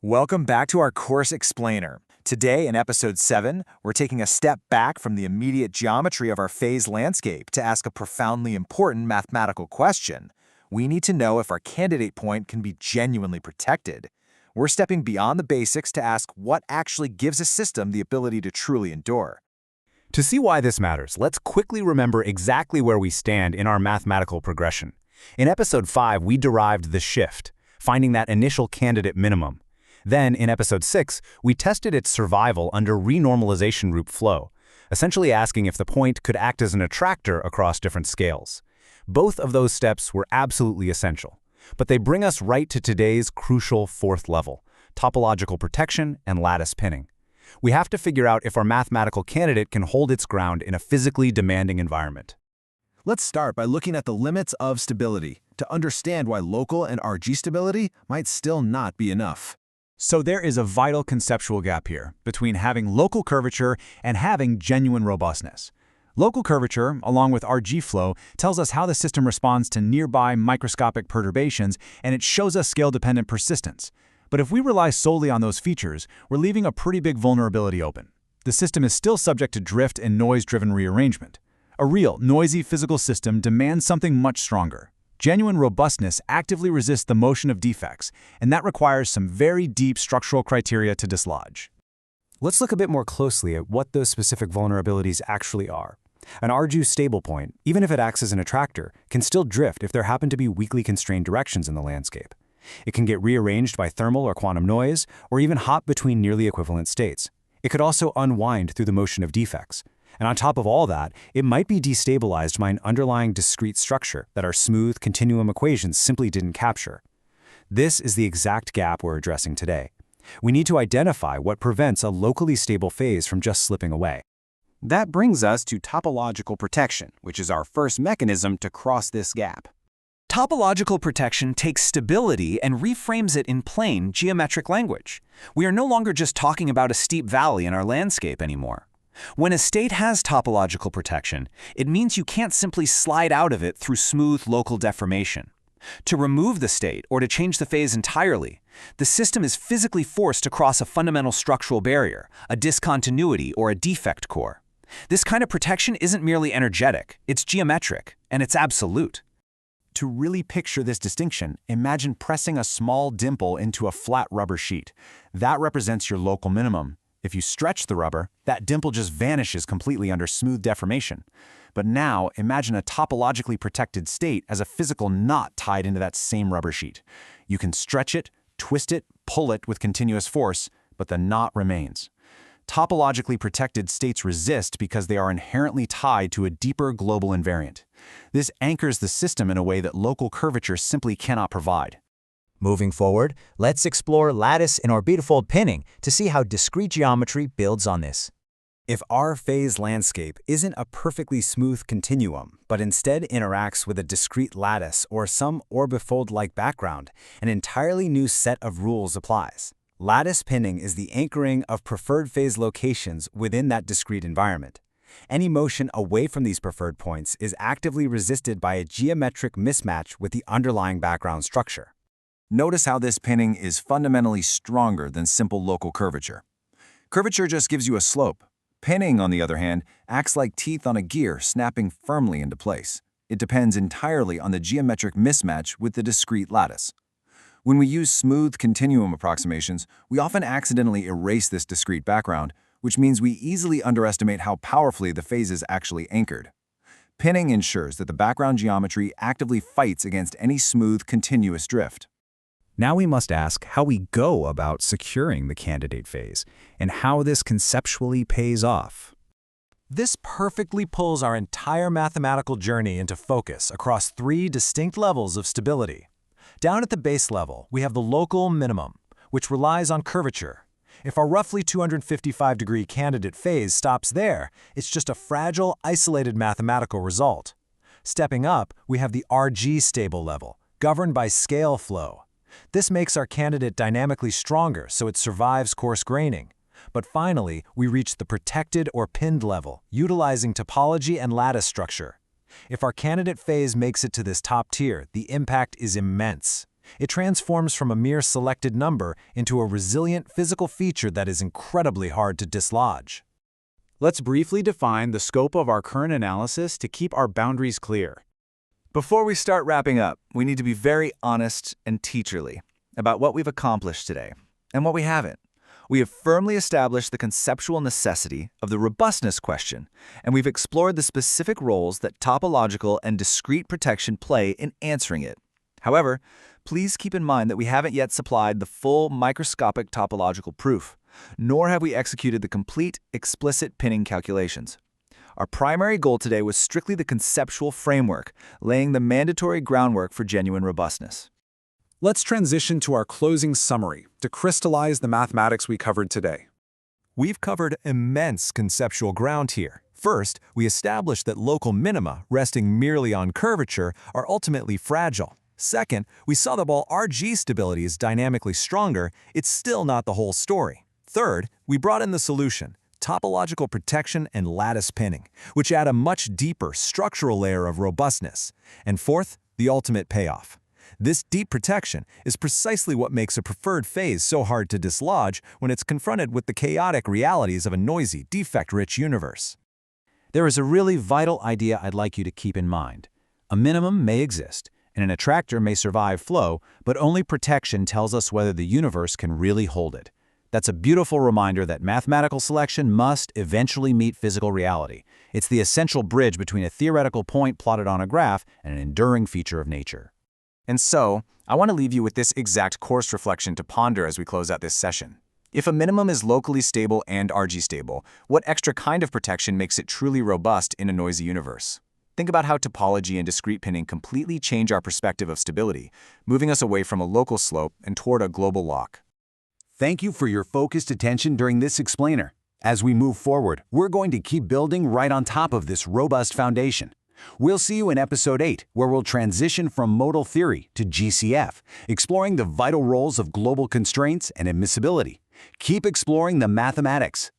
Welcome back to our course explainer. Today, in episode 7, we're taking a step back from the immediate geometry of our phase landscape to ask a profoundly important mathematical question. We need to know if our candidate point can be genuinely protected. We're stepping beyond the basics to ask what actually gives a system the ability to truly endure. To see why this matters, let's quickly remember exactly where we stand in our mathematical progression. In episode 5, we derived the shift, finding that initial candidate minimum. Then, in episode 6, we tested its survival under renormalization loop flow, essentially asking if the point could act as an attractor across different scales. Both of those steps were absolutely essential, but they bring us right to today's crucial fourth level, topological protection and lattice pinning. We have to figure out if our mathematical candidate can hold its ground in a physically demanding environment. Let's start by looking at the limits of stability to understand why local and RG stability might still not be enough. So there is a vital conceptual gap here between having local curvature and having genuine robustness. Local curvature, along with RG flow, tells us how the system responds to nearby microscopic perturbations, and it shows us scale-dependent persistence. But if we rely solely on those features, we're leaving a pretty big vulnerability open. The system is still subject to drift and noise-driven rearrangement. A real, noisy physical system demands something much stronger. Genuine robustness actively resists the motion of defects, and that requires some very deep structural criteria to dislodge. Let's look a bit more closely at what those specific vulnerabilities actually are. An RG stable point, even if it acts as an attractor, can still drift if there happen to be weakly constrained directions in the landscape. It can get rearranged by thermal or quantum noise, or even hop between nearly equivalent states. It could also unwind through the motion of defects. And on top of all that, it might be destabilized by an underlying discrete structure that our smooth continuum equations simply didn't capture. This is the exact gap we're addressing today. We need to identify what prevents a locally stable phase from just slipping away. That brings us to topological protection, which is our first mechanism to cross this gap. Topological protection takes stability and reframes it in plain geometric language. We are no longer just talking about a steep valley in our landscape anymore. When a state has topological protection, it means you can't simply slide out of it through smooth local deformation. To remove the state or to change the phase entirely, the system is physically forced to cross a fundamental structural barrier, a discontinuity or a defect core. This kind of protection isn't merely energetic, it's geometric, and it's absolute. To really picture this distinction, imagine pressing a small dimple into a flat rubber sheet. That represents your local minimum. If you stretch the rubber, that dimple just vanishes completely under smooth deformation. But now, imagine a topologically protected state as a physical knot tied into that same rubber sheet. You can stretch it, twist it, pull it with continuous force, but the knot remains. Topologically protected states resist because they are inherently tied to a deeper global invariant. This anchors the system in a way that local curvature simply cannot provide. Moving forward, let's explore lattice and orbifold pinning to see how discrete geometry builds on this. If our phase landscape isn't a perfectly smooth continuum, but instead interacts with a discrete lattice or some orbifold-like background, an entirely new set of rules applies. Lattice pinning is the anchoring of preferred phase locations within that discrete environment. Any motion away from these preferred points is actively resisted by a geometric mismatch with the underlying background structure. Notice how this pinning is fundamentally stronger than simple local curvature. Curvature just gives you a slope. Pinning, on the other hand, acts like teeth on a gear snapping firmly into place. It depends entirely on the geometric mismatch with the discrete lattice. When we use smooth continuum approximations, we often accidentally erase this discrete background, which means we easily underestimate how powerfully the phase is actually anchored. Pinning ensures that the background geometry actively fights against any smooth, continuous drift. Now we must ask how we go about securing the candidate phase and how this conceptually pays off. This perfectly pulls our entire mathematical journey into focus across 3 distinct levels of stability. Down at the base level, we have the local minimum, which relies on curvature. If our roughly 255-degree candidate phase stops there, it's just a fragile, isolated mathematical result. Stepping up, we have the RG stable level, governed by scale flow. This makes our candidate dynamically stronger so it survives coarse graining. But finally, we reach the protected or pinned level, utilizing topology and lattice structure. If our candidate phase makes it to this top tier, the impact is immense. It transforms from a mere selected number into a resilient physical feature that is incredibly hard to dislodge. Let's briefly define the scope of our current analysis to keep our boundaries clear. Before we start wrapping up, we need to be very honest and teacherly about what we've accomplished today and what we haven't. We have firmly established the conceptual necessity of the robustness question, and we've explored the specific roles that topological and discrete protection play in answering it. However, please keep in mind that we haven't yet supplied the full microscopic topological proof, nor have we executed the complete, explicit pinning calculations. Our primary goal today was strictly the conceptual framework, laying the mandatory groundwork for genuine robustness. Let's transition to our closing summary to crystallize the mathematics we covered today. We've covered immense conceptual ground here. First, we established that local minima, resting merely on curvature, are ultimately fragile. Second, we saw that while RG stability is dynamically stronger, it's still not the whole story. Third, we brought in the solution, topological protection and lattice pinning, which add a much deeper structural layer of robustness. And fourth, the ultimate payoff. This deep protection is precisely what makes a preferred phase so hard to dislodge when it's confronted with the chaotic realities of a noisy, defect-rich universe. There is a really vital idea I'd like you to keep in mind. A minimum may exist, and an attractor may survive flow, but only protection tells us whether the universe can really hold it. That's a beautiful reminder that mathematical selection must eventually meet physical reality. It's the essential bridge between a theoretical point plotted on a graph and an enduring feature of nature. And so, I want to leave you with this exact course reflection to ponder as we close out this session. If a minimum is locally stable and RG stable, what extra kind of protection makes it truly robust in a noisy universe? Think about how topology and discrete pinning completely change our perspective of stability, moving us away from a local slope and toward a global lock. Thank you for your focused attention during this explainer. As we move forward, we're going to keep building right on top of this robust foundation. We'll see you in Episode 8, where we'll transition from modal theory to GCF, exploring the vital roles of global constraints and immiscibility. Keep exploring the mathematics.